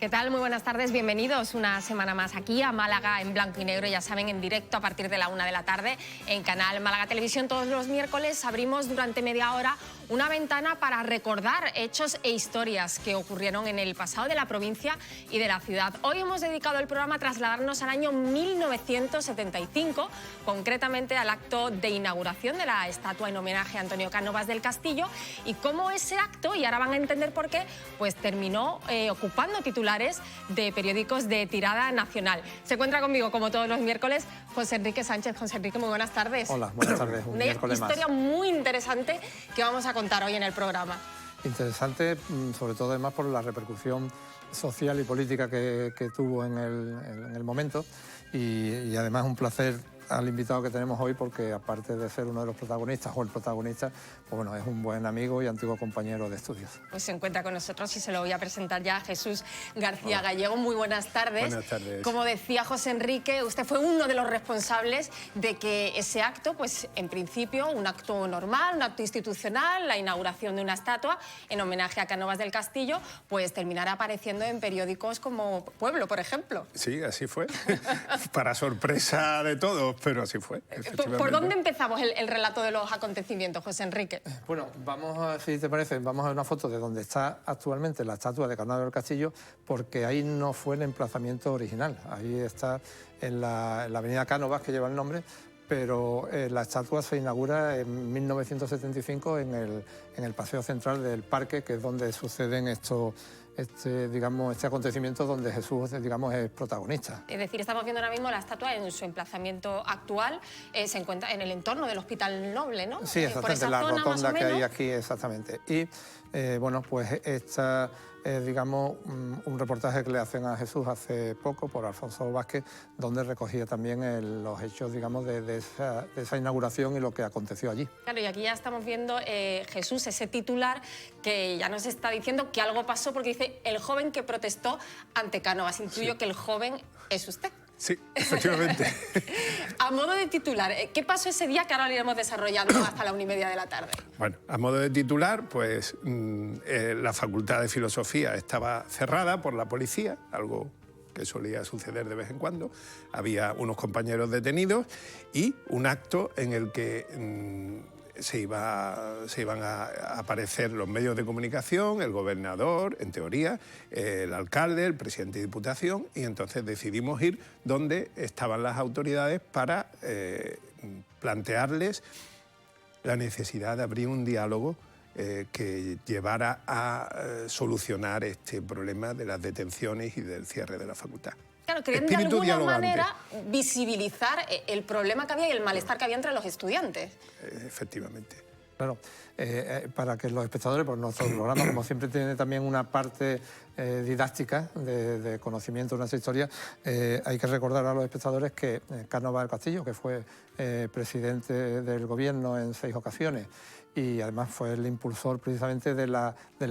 ¿Qué tal? Muy buenas tardes, bienvenidos una semana más aquí a Málaga en blanco y negro, ya saben, en directo a partir de la 1 de la tarde en Canal Málaga Televisión. Todos los miércoles abrimos durante media hora una ventana para recordar hechos e historias que ocurrieron en el pasado de la provincia y de la ciudad. Hoy hemos dedicado el programa a trasladarnos al año 1975, concretamente al acto de inauguración de la estatua en homenaje a Antonio Cánovas del Castillo, y cómo ese acto, y ahora van a entender por qué, pues terminó ocupando titulares de periódicos de tirada nacional. Se encuentra conmigo, como todos los miércoles, José Enrique Sánchez. José Enrique, muy buenas tardes. Hola, buenas tardes. Un miércoles más. Una historia muy interesante que vamos a contar hoy en el programa. Interesante, sobre todo además por la repercusión social y política que tuvo en el momento, y además un placer al invitado que tenemos hoy, porque aparte de ser uno de los protagonistas o el protagonista, pues bueno, es un buen amigo y antiguo compañero de estudios. Pues se encuentra con nosotros y se lo voy a presentar ya a Jesús García Gallego. Muy buenas tardes. Buenas tardes. Como decía José Enrique, usted fue uno de los responsables de que ese acto, pues en principio un acto normal, un acto institucional, la inauguración de una estatua en homenaje a Cánovas del Castillo, pues terminara apareciendo en periódicos como Pueblo, por ejemplo. Sí, así fue. Para sorpresa de todos, pero así fue. ¿Por dónde empezamos el relato de los acontecimientos, José Enrique? Bueno, vamos a, si te parece, vamos a ver una foto de donde está actualmente la estatua de Cánovas del Castillo, porque ahí no fue el emplazamiento original. Ahí está en la avenida Cánovas, que lleva el nombre, pero la estatua se inaugura en 1975 en el paseo central del parque, que es donde suceden este acontecimiento donde Jesús, digamos, es protagonista. Es decir, estamos viendo ahora mismo la estatua en su emplazamiento actual, se encuentra en el entorno del Hospital Noble, ¿no? Sí, exactamente, la rotonda que hay aquí, exactamente. Y, bueno, pues esta es, digamos, un reportaje que le hacen a Jesús hace poco por Alfonso Vázquez, donde recogía también los hechos, digamos, de esa inauguración y lo que aconteció allí. Claro, y aquí ya estamos viendo, Jesús, ese titular que ya nos está diciendo que algo pasó, porque dice el joven que protestó ante Cánovas. Intuyo que el joven es usted. Sí, efectivamente. A modo de titular, ¿qué pasó ese día que ahora lo iremos desarrollando hasta la 1:30 de la tarde? Bueno, a modo de titular, pues la Facultad de Filosofía estaba cerrada por la policía, algo que solía suceder de vez en cuando. Había unos compañeros detenidos y un acto en el que se iban a aparecer los medios de comunicación, el gobernador, en teoría, el alcalde, el presidente de Diputación, y entonces decidimos ir donde estaban las autoridades para plantearles la necesidad de abrir un diálogo que llevara a solucionar este problema de las detenciones y del cierre de la facultad. Claro, querían de alguna manera visibilizar el problema que había y el malestar que había entre los estudiantes. Efectivamente. Claro, para que los espectadores, pues nuestro programa, como siempre, tiene también una parte didáctica de conocimiento de nuestra historia, hay que recordar a los espectadores que Cánovas del Castillo, que fue presidente del gobierno en 6 ocasiones, y además fue el impulsor precisamente del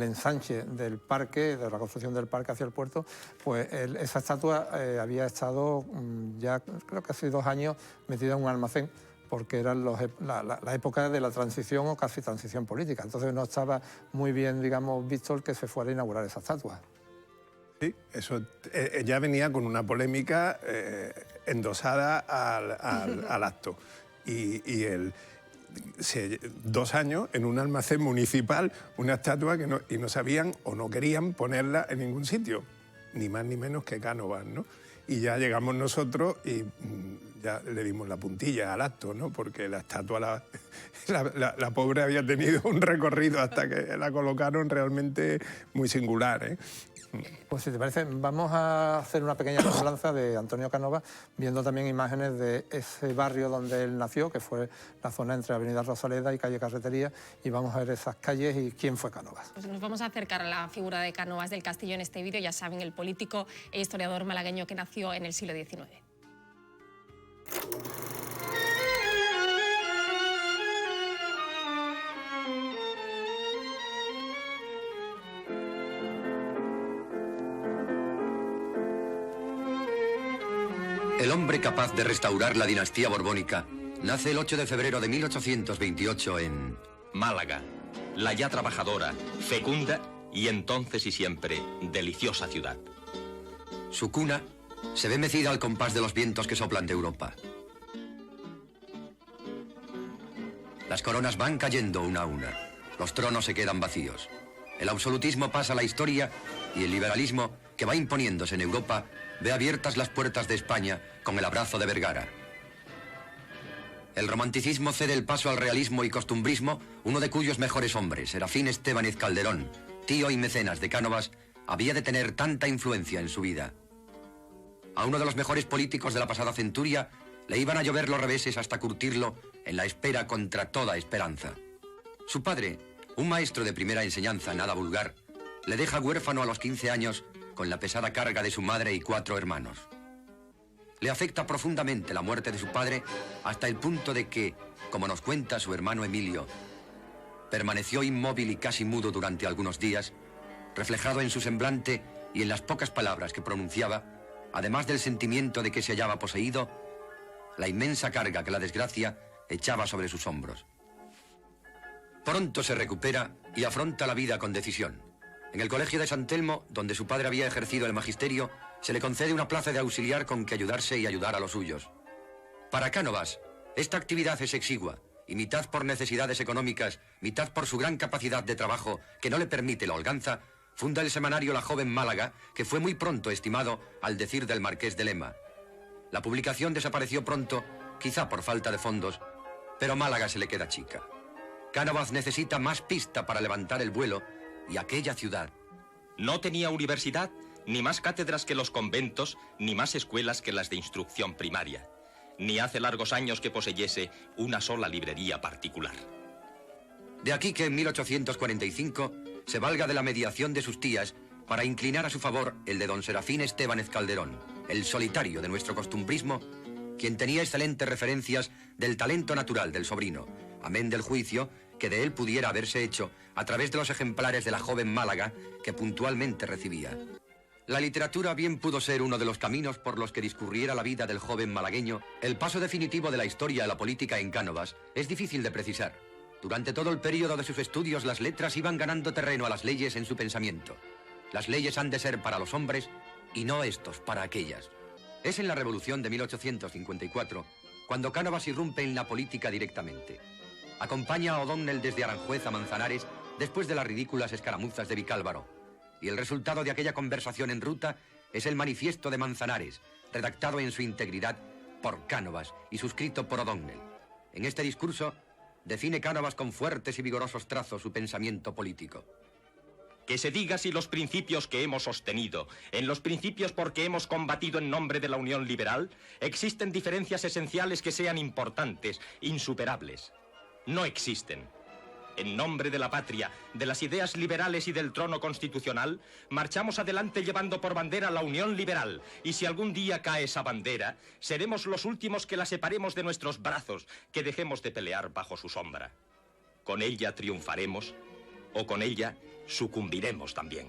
ensanche del parque, de la construcción del parque hacia el puerto, pues esa estatua había estado ya creo que hace 2 años metida en un almacén, porque era la época de la transición o casi transición política. Entonces no estaba muy bien, digamos, visto el que se fuera a inaugurar esa estatua. Sí, eso ya venía con una polémica endosada al acto. Y 2 años en un almacén municipal, una estatua que no sabían o no querían ponerla en ningún sitio, ni más ni menos que Cánovas, ¿no? Y ya llegamos nosotros y ya le dimos la puntilla al acto, ¿no? Porque la estatua, la pobre había tenido un recorrido hasta que la colocaron realmente muy singular, ¿eh? Pues si te parece, vamos a hacer una pequeña semblanza de Antonio Cánovas, viendo también imágenes de ese barrio donde él nació, que fue la zona entre Avenida Rosaleda y Calle Carretería, y vamos a ver esas calles y quién fue Cánovas. Pues nos vamos a acercar a la figura de Cánovas del Castillo en este vídeo, ya saben, el político e historiador malagueño que nació en el siglo XIX. El hombre capaz de restaurar la dinastía borbónica nace el 8 de febrero de 1828 en Málaga, la ya trabajadora, fecunda y entonces y siempre deliciosa ciudad. Su cuna se ve mecida al compás de los vientos que soplan de Europa. Las coronas van cayendo una a una. Los tronos se quedan vacíos. El absolutismo pasa a la historia y el liberalismo, que va imponiéndose en Europa, ve abiertas las puertas de España con el abrazo de Vergara. El romanticismo cede el paso al realismo y costumbrismo, uno de cuyos mejores hombres, Serafín Estébanez Calderón, tío y mecenas de Cánovas, había de tener tanta influencia en su vida. A uno de los mejores políticos de la pasada centuria le iban a llover los reveses hasta curtirlo en la espera contra toda esperanza. Su padre, un maestro de primera enseñanza nada vulgar, le deja huérfano a los 15 años con la pesada carga de su madre y 4 hermanos. Le afecta profundamente la muerte de su padre hasta el punto de que, como nos cuenta su hermano Emilio, permaneció inmóvil y casi mudo durante algunos días, reflejado en su semblante y en las pocas palabras que pronunciaba, además del sentimiento de que se hallaba poseído, la inmensa carga que la desgracia echaba sobre sus hombros. Pronto se recupera y afronta la vida con decisión. En el colegio de San Telmo, donde su padre había ejercido el magisterio, se le concede una plaza de auxiliar con que ayudarse y ayudar a los suyos. Para Cánovas, esta actividad es exigua, y mitad por necesidades económicas, mitad por su gran capacidad de trabajo que no le permite la holganza, funda el semanario La Joven Málaga, que fue muy pronto estimado al decir del marqués de Lema. La publicación desapareció pronto, quizá por falta de fondos, pero Málaga se le queda chica. Cánovas necesita más pista para levantar el vuelo, y aquella ciudad no tenía universidad, ni más cátedras que los conventos, ni más escuelas que las de instrucción primaria, ni hace largos años que poseyese una sola librería particular. De aquí que en 1845 se valga de la mediación de sus tías para inclinar a su favor el de don Serafín Estébanez Calderón, el solitario de nuestro costumbrismo, quien tenía excelentes referencias del talento natural del sobrino, amén del juicio que de él pudiera haberse hecho a través de los ejemplares de La Joven Málaga que puntualmente recibía. La literatura bien pudo ser uno de los caminos por los que discurriera la vida del joven malagueño. El paso definitivo de la historia a la política en Cánovas es difícil de precisar. Durante todo el periodo de sus estudios, las letras iban ganando terreno a las leyes en su pensamiento. Las leyes han de ser para los hombres y no estos para aquellas. Es en la Revolución de 1854 cuando Cánovas irrumpe en la política directamente. Acompaña a O'Donnell desde Aranjuez a Manzanares después de las ridículas escaramuzas de Vicálvaro. Y el resultado de aquella conversación en ruta es el manifiesto de Manzanares, redactado en su integridad por Cánovas y suscrito por O'Donnell. En este discurso define Cánovas con fuertes y vigorosos trazos su pensamiento político. Que se diga si los principios que hemos sostenido, en los principios por que hemos combatido en nombre de la Unión Liberal, existen diferencias esenciales que sean importantes, insuperables. No existen. En nombre de la patria, de las ideas liberales y del trono constitucional, marchamos adelante llevando por bandera la Unión Liberal, y si algún día cae esa bandera, seremos los últimos que la separemos de nuestros brazos, que dejemos de pelear bajo su sombra. Con ella triunfaremos, o con ella sucumbiremos también.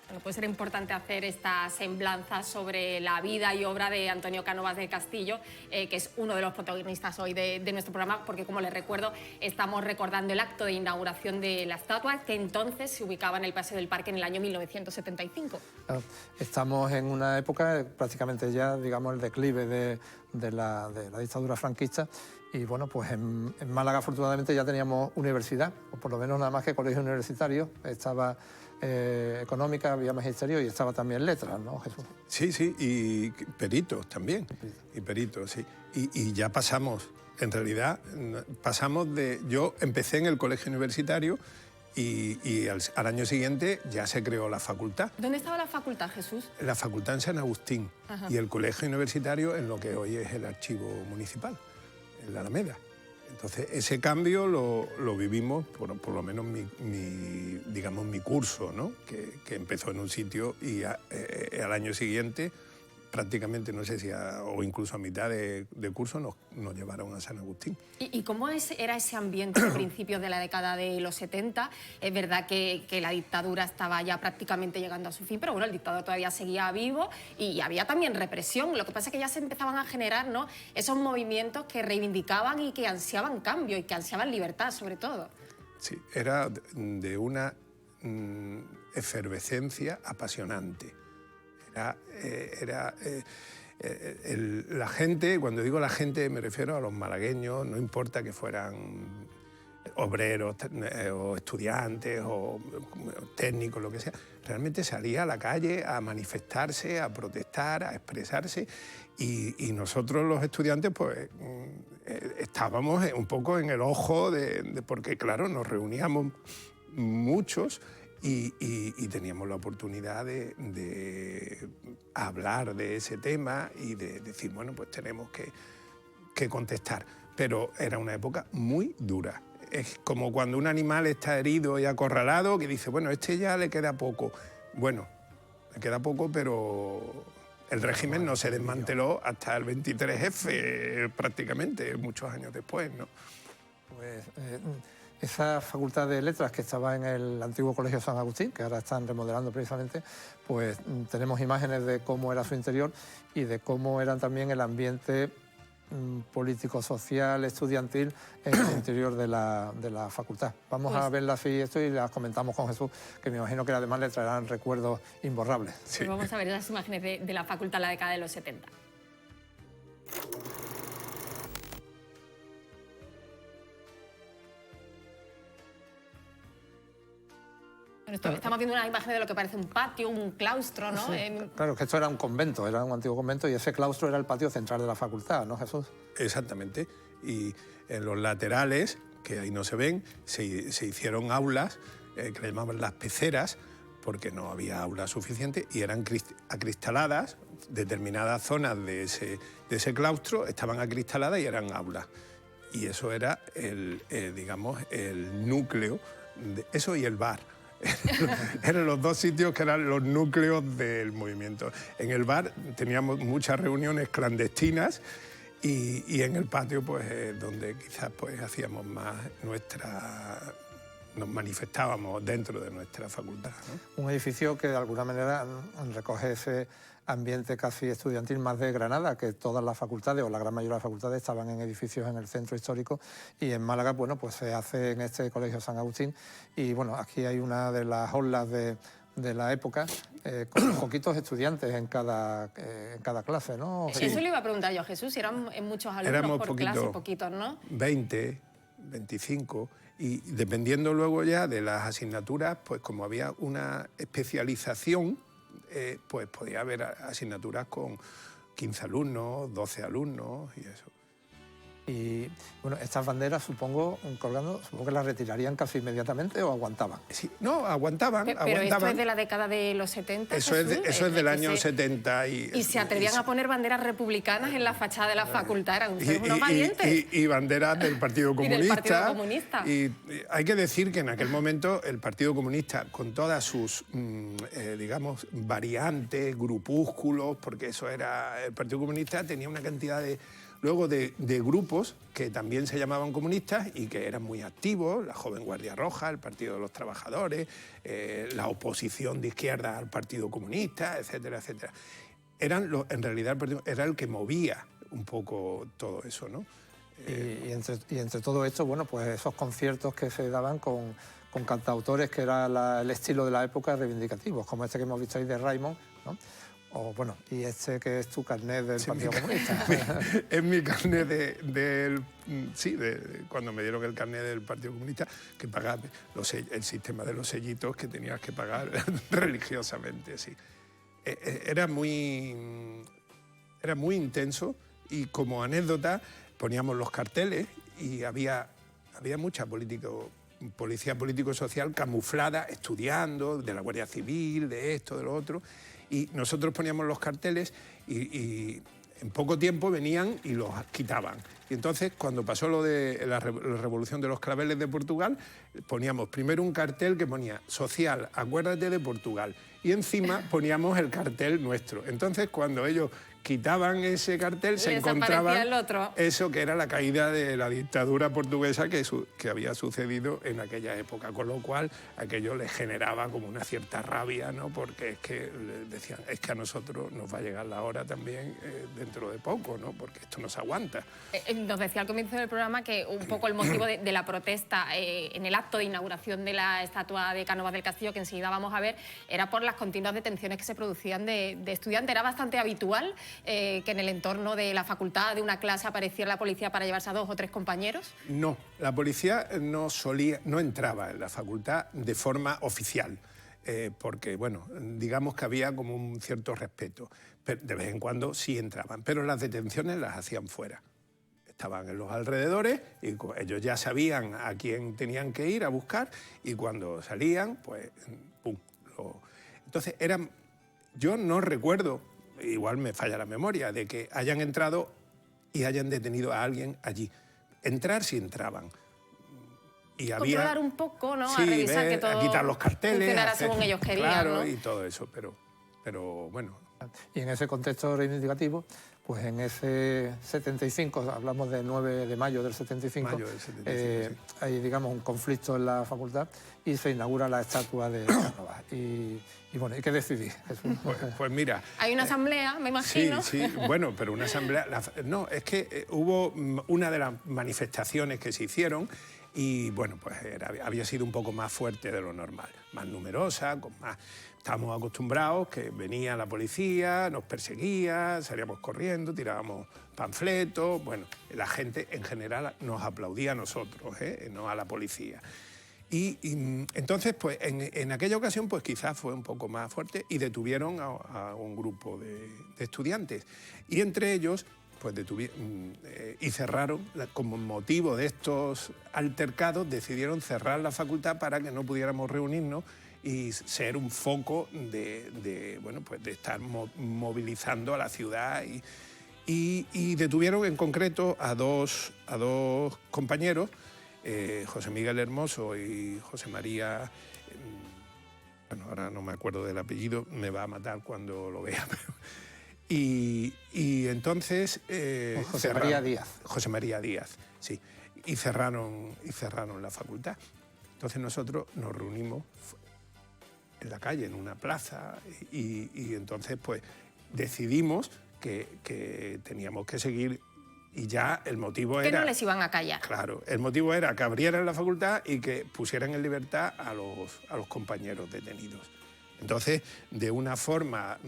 Bueno, pues era importante hacer esta semblanza sobre la vida y obra de Antonio Cánovas del Castillo, que es uno de los protagonistas hoy de nuestro programa, porque, como les recuerdo, estamos recordando el acto de inauguración de la estatua, que entonces se ubicaba en el Paseo del Parque en el año 1975. Claro, estamos en una época, prácticamente ya, digamos, el declive de la dictadura franquista, y bueno, pues en Málaga afortunadamente ya teníamos universidad, o por lo menos nada más que colegio universitario. Estaba económica, había magisterio y estaba también letras, ¿no, Jesús? Sí, sí, y peritos también, y peritos, sí. Y ya pasamos, en realidad, pasamos de... Yo empecé en el colegio universitario y al año siguiente ya se creó la facultad. ¿Dónde estaba la facultad, Jesús? La facultad en San Agustín. Ajá. Y el colegio universitario en lo que hoy es el archivo municipal, en la Alameda. Entonces, ese cambio lo vivimos, por lo menos digamos, mi curso, ¿no? Que empezó en un sitio y al año siguiente, prácticamente, no sé si o incluso a mitad de curso, nos llevaron a San Agustín. ¿Y cómo era ese ambiente a principios de la década de los 70? Es verdad que la dictadura estaba ya prácticamente llegando a su fin, pero bueno, el dictador todavía seguía vivo y había también represión. Lo que pasa es que ya se empezaban a generar, ¿no?, esos movimientos que reivindicaban y que ansiaban cambio y que ansiaban libertad, sobre todo. Sí, era de una efervescencia apasionante. La gente, cuando digo la gente me refiero a los malagueños, no importa que fueran obreros o estudiantes o técnicos, lo que sea, realmente salía a la calle a manifestarse, a protestar, a expresarse y nosotros los estudiantes pues estábamos un poco en el ojo porque claro, nos reuníamos muchos y teníamos la oportunidad de hablar de ese tema y de decir, bueno, pues tenemos que contestar. Pero era una época muy dura. Es como cuando un animal está herido y acorralado, que dice, bueno, ya le queda poco. Bueno, le queda poco, pero el régimen no se desmanteló hasta el 23F, prácticamente, muchos años después, ¿no? Pues esa facultad de letras que estaba en el antiguo Colegio San Agustín, que ahora están remodelando precisamente, pues tenemos imágenes de cómo era su interior y de cómo era también el ambiente político, social, estudiantil en el interior de la facultad. Vamos a verlas y esto y las comentamos con Jesús, que me imagino que además le traerán recuerdos imborrables. Sí. Pues vamos a ver las imágenes de la facultad en la década de los 70. Estamos viendo una imagen de lo que parece un patio, un claustro, ¿no? Sí, claro, que esto era un convento, era un antiguo convento y ese claustro era el patio central de la facultad, ¿no, Jesús? Exactamente. Y en los laterales, que ahí no se ven, se hicieron aulas que le llamaban las peceras, porque no había aulas suficientes y eran acristaladas. Determinadas zonas de ese claustro estaban acristaladas y eran aulas. Y eso era digamos, el núcleo, eso y el bar. Eran los dos sitios que eran los núcleos del movimiento. En el bar teníamos muchas reuniones clandestinas y en el patio pues donde quizás pues hacíamos más nos manifestábamos dentro de nuestra facultad, ¿no? Un edificio que de alguna manera recoge ese ambiente casi estudiantil más de Granada, que todas las facultades o la gran mayoría de las facultades estaban en edificios en el centro histórico y en Málaga, bueno, pues se hace en este Colegio San Agustín y bueno, aquí hay una de las aulas de la época con poquitos estudiantes en cada clase, ¿no? Sí. Eso le iba a preguntar yo a Jesús, si eran muchos alumnos por clase, poquitos, ¿no? 20, 25... Y dependiendo luego ya de las asignaturas, pues como había una especialización, pues podía haber asignaturas con 15 alumnos, 12 alumnos y eso. Y bueno, estas banderas, supongo que las retirarían casi inmediatamente o aguantaban. Sí, no, aguantaban. Pero esto es de la década de los 70. Eso es del año 70. Y se atrevían a poner banderas republicanas en la fachada de la facultad, eran unos valientes. Y banderas del Partido Comunista. Y del Partido Comunista. Y hay que decir que en aquel momento el Partido Comunista, con todas sus, digamos, variantes, grupúsculos, porque eso era, el Partido Comunista tenía una cantidad de grupos que también se llamaban comunistas y que eran muy activos, la Joven Guardia Roja, el Partido de los Trabajadores, la oposición de izquierda al Partido Comunista, etcétera, etcétera. En realidad el partido era el que movía un poco todo eso, ¿no? Y entre todo esto, bueno, pues esos conciertos que se daban con cantautores que era el estilo de la época, reivindicativos, como este que hemos visto ahí de Raymond, ¿no? O bueno, y este que es tu carnet del Partido Comunista. Es mi carnet cuando me dieron el carnet del Partido Comunista, que pagaba el sistema de los sellitos que tenías que pagar religiosamente, sí. Era muy intenso y como anécdota poníamos los carteles y había mucha policía político-social camuflada, estudiando, de la Guardia Civil, de esto, de lo otro. Y nosotros poníamos los carteles y en poco tiempo venían y los quitaban. Y entonces, cuando pasó lo de la revolución de los claveles de Portugal, poníamos primero un cartel que ponía social, acuérdate de Portugal. Y encima poníamos el cartel nuestro. Entonces, cuando ellos quitaban ese cartel, se desaparecía encontraba el otro. eso que era la caída de la dictadura portuguesa que había sucedido en aquella época, con lo cual aquello les generaba como una cierta rabia, ¿no? Porque es que decían, es que a nosotros nos va a llegar la hora también dentro de poco, ¿no? Porque esto no se aguanta. Nos decía al comienzo del programa que un poco el motivo de la protesta en el acto de inauguración de la estatua de Cánovas del Castillo, que enseguida vamos a ver, era por las continuas detenciones que se producían de estudiantes. Era bastante habitual que en el entorno de la facultad, de una clase, apareciera la policía para llevarse a 2 o 3 compañeros. No, la policía no entraba en la facultad de forma oficial. Porque, bueno, digamos que había como un cierto respeto. Pero de vez en cuando sí entraban, pero las detenciones las hacían fuera. Estaban en los alrededores y ellos ya sabían a quién tenían que ir a buscar y cuando salían, pues, pum. Entonces, yo no recuerdo, igual me falla la memoria, de que hayan entrado y hayan detenido a alguien allí. Entrar sí entraban. Y controlar un poco, ¿no? Sí, a revisar que todo a quitar los carteles, funcionara según ellos querían, claro, ¿no? y todo eso, pero bueno. Y en ese contexto reivindicativo, pues en ese 75, hablamos del 9 de mayo del 75, Mayo del 75, sí. hay, digamos, un conflicto en la facultad y se inaugura la estatua de Cánovas. Y bueno, ¿y qué decidí? Pues mira... Hay una asamblea, me imagino. Sí, bueno, pero una asamblea... No, es que hubo una de las manifestaciones que se hicieron y, bueno, pues había sido un poco más fuerte de lo normal, más numerosa, con más... Estábamos acostumbrados que venía la policía, nos perseguía, salíamos corriendo, tirábamos panfletos... Bueno, la gente en general nos aplaudía a nosotros, no a la policía. Y entonces, pues en aquella ocasión, pues quizás fue un poco más fuerte y detuvieron a un grupo de estudiantes. Y entre ellos, pues y cerraron, como motivo de estos altercados, decidieron cerrar la facultad para que no pudiéramos reunirnos y ser un foco bueno, pues de estar movilizando a la ciudad. Y detuvieron en concreto a dos compañeros, José Miguel Hermoso y José María, bueno, ahora no me acuerdo del apellido, me va a matar cuando lo vea, pero... Y entonces... José María Díaz. José María Díaz, sí. Y cerraron la facultad. Entonces nosotros nos reunimos en la calle, en una plaza, y entonces pues decidimos que teníamos que seguir. Y ya el motivo era... Que no les iban a callar. Claro, el motivo era que abrieran la facultad y que pusieran en libertad a los compañeros detenidos. Entonces, de una forma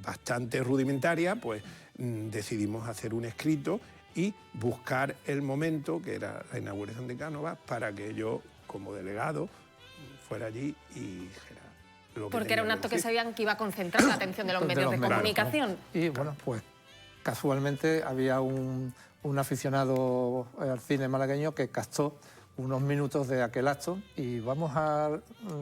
bastante rudimentaria, pues decidimos hacer un escrito y buscar el momento, que era la inauguración de Cánovas, para que yo, como delegado, fuera allí y dijera lo que porque era un tenía acto que decir. sabían que iba a concentrar la atención de los medios de comunicación. Y bueno, pues casualmente había un aficionado al cine malagueño que captó unos minutos de aquel acto y vamos a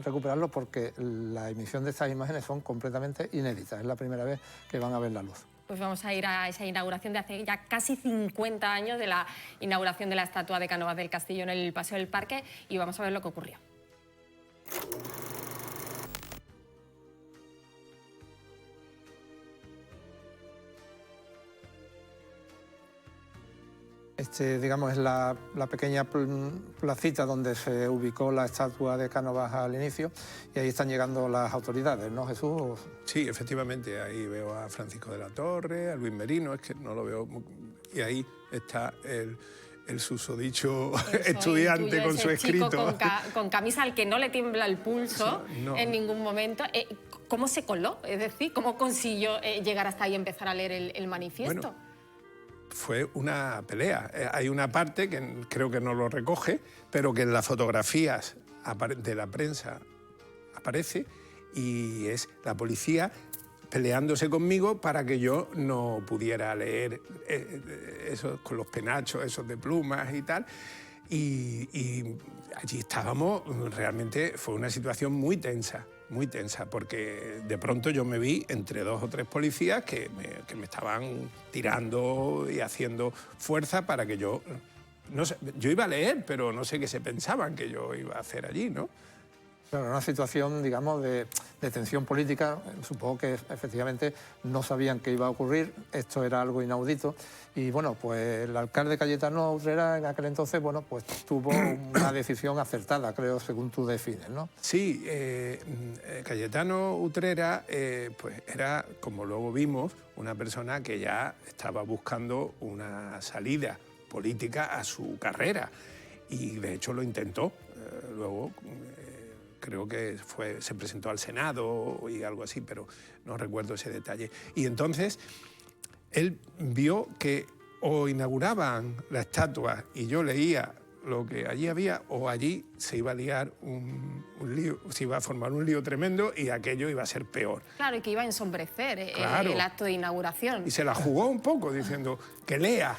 recuperarlo porque la emisión de estas imágenes son completamente inéditas. Es la primera vez que van a ver la luz. Pues vamos a ir a esa inauguración de hace ya casi 50 años de la inauguración de la estatua de Cánovas del Castillo en el Paseo del Parque y vamos a ver lo que ocurrió. Digamos, es la pequeña placita donde se ubicó la estatua de Cánovas al inicio y ahí están llegando las autoridades, ¿no, Jesús? Sí, efectivamente, ahí veo a Francisco de la Torre, a Luis Merino, es que no lo veo... Y ahí está el susodicho estudiante con su escrito. Chico con camisa al que no le tiembla el pulso no. En ningún momento. ¿Cómo se coló? Es decir, ¿cómo consiguió llegar hasta ahí y empezar a leer el manifiesto? Bueno, fue una pelea. Hay una parte que creo que no lo recoge, pero que en las fotografías de la prensa aparece y es la policía peleándose conmigo para que yo no pudiera leer eso con los penachos, esos de plumas y tal. Y allí estábamos, realmente fue una situación muy tensa, porque de pronto yo me vi entre 2 o 3 policías que me estaban tirando y haciendo fuerza para que yo... No sé, yo iba a leer, pero no sé qué se pensaban que yo iba a hacer allí, ¿no? Claro, una situación, digamos, de de tensión política. Supongo que efectivamente no sabían que iba a ocurrir, esto era algo inaudito. Y bueno, pues el alcalde Cayetano Utrera en aquel entonces, bueno, pues tuvo una decisión acertada, creo, según tú defines, ¿no? Sí, Cayetano Utrera pues era, como luego vimos, una persona que ya estaba buscando una salida política a su carrera y de hecho lo intentó. Luego creo que se presentó al Senado y algo así, pero no recuerdo ese detalle. Y entonces él vio que o inauguraban la estatua y yo leía lo que allí había, o allí se iba a liar un lío, se iba a formar un lío tremendo y aquello iba a ser peor. Claro, y que iba a ensombrecer Claro. el acto de inauguración. Y se la jugó un poco diciendo que lea.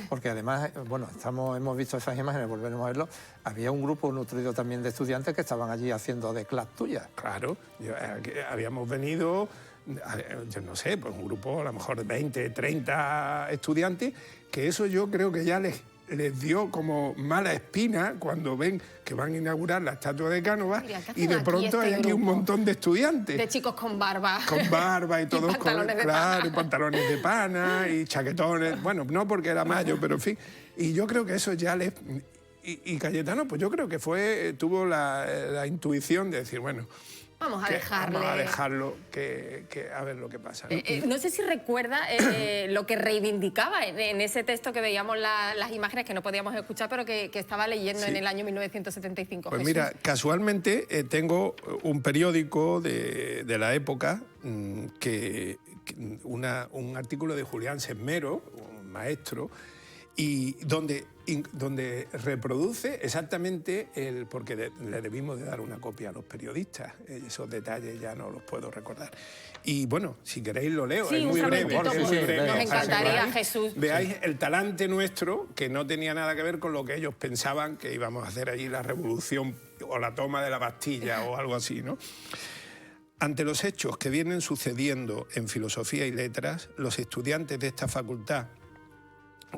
Porque además, bueno, hemos visto esas imágenes, volveremos a verlo, había un grupo nutrido también de estudiantes que estaban allí haciendo declas tuyas. Claro, habíamos venido, yo no sé, pues un grupo a lo mejor de 20, 30 estudiantes, que eso yo creo que ya les dio como mala espina cuando ven que van a inaugurar la estatua de Cánovas y de pronto hay aquí un montón de estudiantes. De chicos con barba. Con barba y todos pantalones de claro, pana. y pantalones de pana y chaquetones. Bueno, no porque era mayo, pero en fin. Y yo creo que eso ya les... Y Cayetano, pues yo creo que tuvo la intuición de decir, bueno... Vamos a dejarlo, a ver lo que pasa, ¿no? No sé si recuerda lo que reivindicaba en ese texto que veíamos las imágenes que no podíamos escuchar, pero que estaba leyendo en el año 1975. Pues Jesús. mira, casualmente tengo un periódico de la época, un artículo de Julián Sesmero, un maestro, y donde reproduce exactamente porque le debimos de dar una copia a los periodistas. Esos detalles ya no los puedo recordar. Y bueno, si queréis lo leo, sí, es muy breve. Nos encantaría, Jesús. Veáis el talante nuestro, que no tenía nada que ver con lo que ellos pensaban que íbamos a hacer allí, la revolución o la toma de la Bastilla o algo así, ¿no? Ante los hechos que vienen sucediendo en Filosofía y Letras, los estudiantes de esta facultad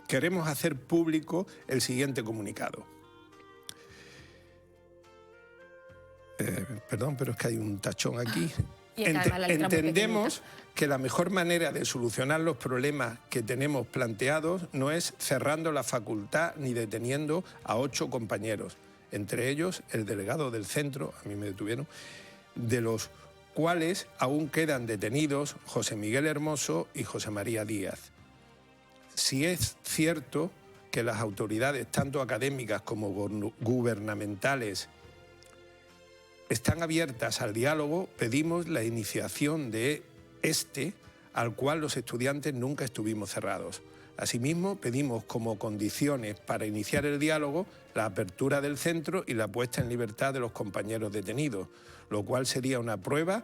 queremos hacer público el siguiente comunicado. Perdón, pero es que hay un tachón aquí. Entendemos que la mejor manera de solucionar los problemas que tenemos planteados no es cerrando la facultad ni deteniendo a 8 compañeros, entre ellos el delegado del centro, a mí me detuvieron, de los cuales aún quedan detenidos José Miguel Hermoso y José María Díaz. Si es cierto que las autoridades, tanto académicas como gubernamentales, están abiertas al diálogo, pedimos la iniciación de al cual los estudiantes nunca estuvimos cerrados. Asimismo, pedimos como condiciones para iniciar el diálogo la apertura del centro y la puesta en libertad de los compañeros detenidos, lo cual sería una prueba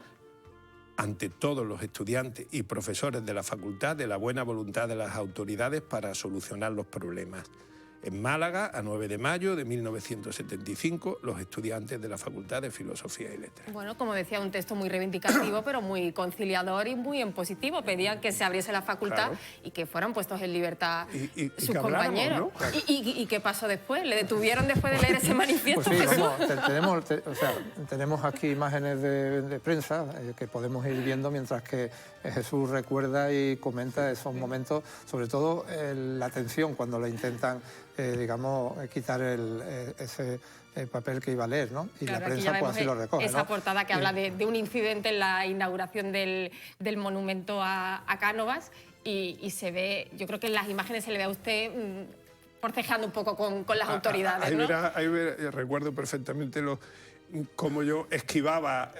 ante todos los estudiantes y profesores de la facultad de la buena voluntad de las autoridades para solucionar los problemas. En Málaga, a 9 de mayo de 1975, los estudiantes de la Facultad de Filosofía y Letras. Bueno, como decía, un texto muy reivindicativo, pero muy conciliador y muy en positivo. Pedían que se abriese la facultad, claro, y que fueran puestos en libertad sus compañeros. ¿No? Claro. ¿Y qué pasó después? ¿Le detuvieron después de leer ese manifiesto? Pues sí, tenemos aquí imágenes de prensa que podemos ir viendo mientras que Jesús recuerda y comenta esos momentos, sobre todo la tensión cuando le intentan quitar ese papel que iba a leer, ¿no? Y claro, la prensa pues así lo recoge, esa ¿no? portada que habla de un incidente en la inauguración del monumento a Cánovas y se ve, yo creo que en las imágenes se le ve a usted forcejeando un poco con las autoridades, ¿no? Ahí recuerdo perfectamente como yo esquivaba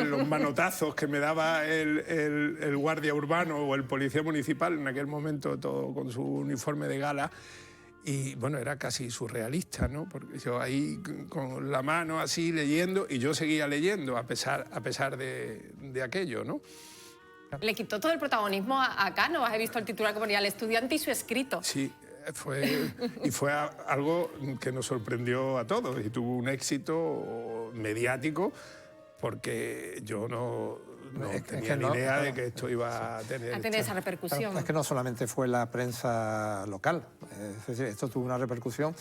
los manotazos que me daba el guardia urbano o el policía municipal, en aquel momento todo con su uniforme de gala. Y bueno, era casi surrealista, ¿no? Porque yo ahí con la mano así leyendo y yo seguía leyendo a pesar de aquello, ¿no? Le quitó todo el protagonismo a Cánovas. He visto el titular que ponía El estudiante y su escrito. Sí, fue algo que nos sorprendió a todos y tuvo un éxito mediático porque yo no tenía ni idea de que esto iba a tener esa repercusión. Claro, es que no solamente fue la prensa local, es decir, esto tuvo una repercusión.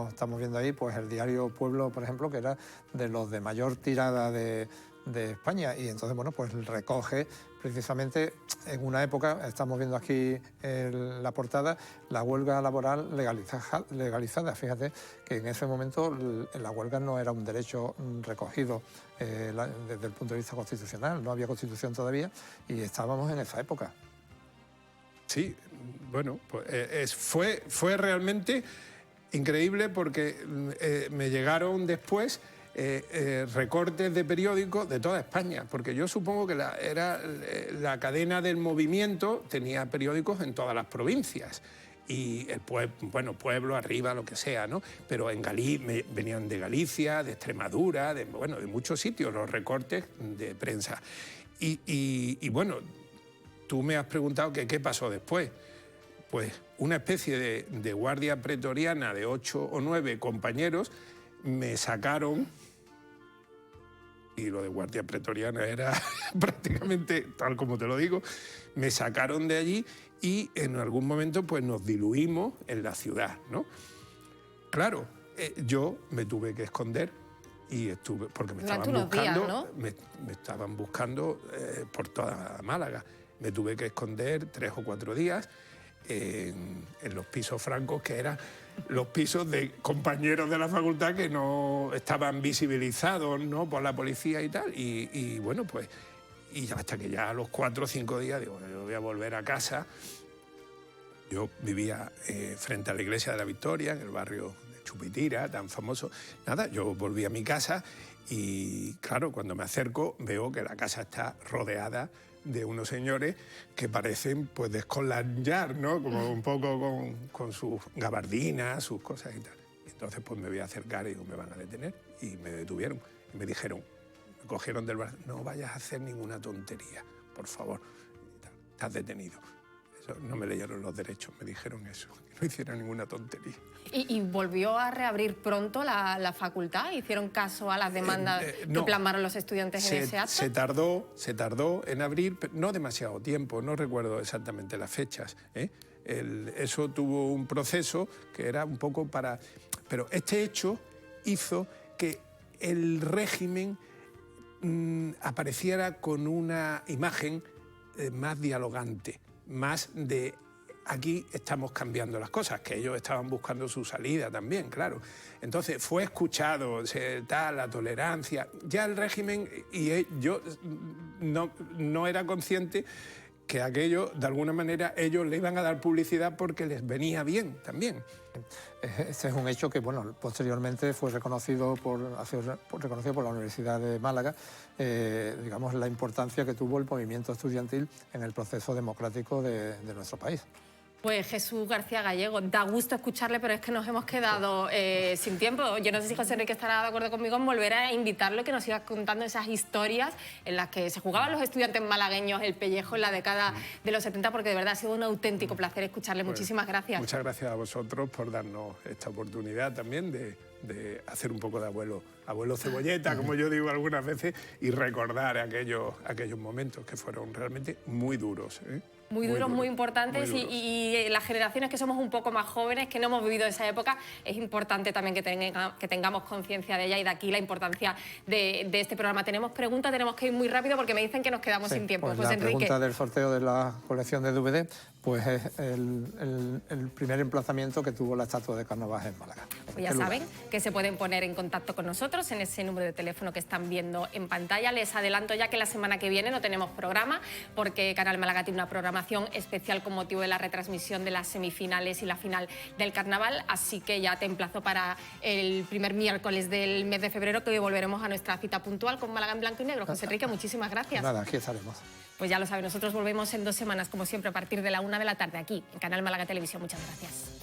Estamos viendo ahí pues el diario Pueblo, por ejemplo, que era de los de mayor tirada de de España. Y entonces, bueno, pues recoge precisamente en una época, estamos viendo aquí la portada, la huelga laboral legalizada. Fíjate que en ese momento la huelga no era un derecho recogido desde el punto de vista constitucional, no había constitución todavía y estábamos en esa época. Sí, bueno, pues fue realmente increíble porque me llegaron después recortes de periódicos de toda España, porque yo supongo que la cadena del movimiento tenía periódicos en todas las provincias y pueblo arriba, lo que sea, ¿no? Pero venían de Galicia, de Extremadura, de muchos sitios los recortes de prensa. Y bueno, tú me has preguntado que qué pasó después. Pues una especie de guardia pretoriana de 8 o 9 compañeros me sacaron, y lo de guardia pretoriana era prácticamente tal como te lo digo, me sacaron de allí y en algún momento pues nos diluimos en la ciudad, ¿no? Claro, yo me tuve que esconder y estuve, porque me estaban buscando, ¿no? me estaban buscando por toda Málaga. Me tuve que esconder 3 o 4 días en los pisos francos, que eran los pisos de compañeros de la facultad que no estaban visibilizados, ¿no?, por la policía y tal. Y bueno, pues, y hasta que ya a los 4 o 5 días digo, yo voy a volver a casa. Yo vivía frente a la iglesia de la Victoria, en el barrio de Chupitira, tan famoso. Nada, yo volví a mi casa y claro, cuando me acerco veo que la casa está rodeada de unos señores que parecen pues descolanjar, ¿no? Como un poco con sus gabardinas, sus cosas y tal. Entonces pues me voy a acercar y digo, me van a detener. Y me detuvieron. Y me dijeron, me cogieron del brazo, no vayas a hacer ninguna tontería, por favor. Estás detenido. Eso, no me leyeron los derechos, me dijeron eso, que no hiciera ninguna tontería. ¿Y volvió a reabrir pronto la facultad? ¿Hicieron caso a las demandas que plasmaron los estudiantes en ese acto? Se tardó en abrir, pero no demasiado tiempo, no recuerdo exactamente las fechas, ¿eh? Eso tuvo un proceso que era un poco para... Pero este hecho hizo que el régimen apareciera con una imagen más dialogante, más de... Aquí estamos cambiando las cosas, que ellos estaban buscando su salida también, claro. Entonces fue escuchado, la tolerancia. Ya el régimen, y yo no era consciente que aquello, de alguna manera, ellos le iban a dar publicidad porque les venía bien también. Este es un hecho que, bueno, posteriormente fue reconocido por la Universidad de Málaga, digamos, la importancia que tuvo el movimiento estudiantil en el proceso democrático de nuestro país. Pues Jesús García Gallego, da gusto escucharle, pero es que nos hemos quedado sin tiempo. Yo no sé si José Enrique estará de acuerdo conmigo en volver a invitarlo y que nos siga contando esas historias en las que se jugaban los estudiantes malagueños el pellejo en la década de los 70, porque de verdad ha sido un auténtico placer escucharle. Pues, muchísimas gracias. Muchas gracias a vosotros por darnos esta oportunidad también de hacer un poco de abuelo cebolleta, como yo digo algunas veces, y recordar aquellos momentos que fueron realmente muy duros, ¿eh? Muy duros, muy importantes, muy duros. Y las generaciones que somos un poco más jóvenes, que no hemos vivido esa época, es importante también que tengamos conciencia de ella, y de aquí la importancia de este programa. Tenemos preguntas, tenemos que ir muy rápido porque me dicen que nos quedamos sin tiempo. Pues José la Enrique. pregunta del sorteo de la colección de DVD, pues es el primer emplazamiento que tuvo la estatua de Carnavales en Málaga. Pues ya saben que se pueden poner en contacto con nosotros en ese número de teléfono que están viendo en pantalla. Les adelanto ya que la semana que viene no tenemos programa, porque Canal Málaga tiene una programación especial con motivo de la retransmisión de las semifinales y la final del Carnaval, así que ya te emplazo para el primer miércoles del mes de febrero, que volveremos a nuestra cita puntual con Málaga en blanco y negro. José Enrique, muchísimas gracias. Nada, aquí estaremos. Pues ya lo saben, nosotros volvemos en 2 semanas, como siempre, a partir de la 1 de la tarde, aquí en Canal Málaga Televisión. Muchas gracias.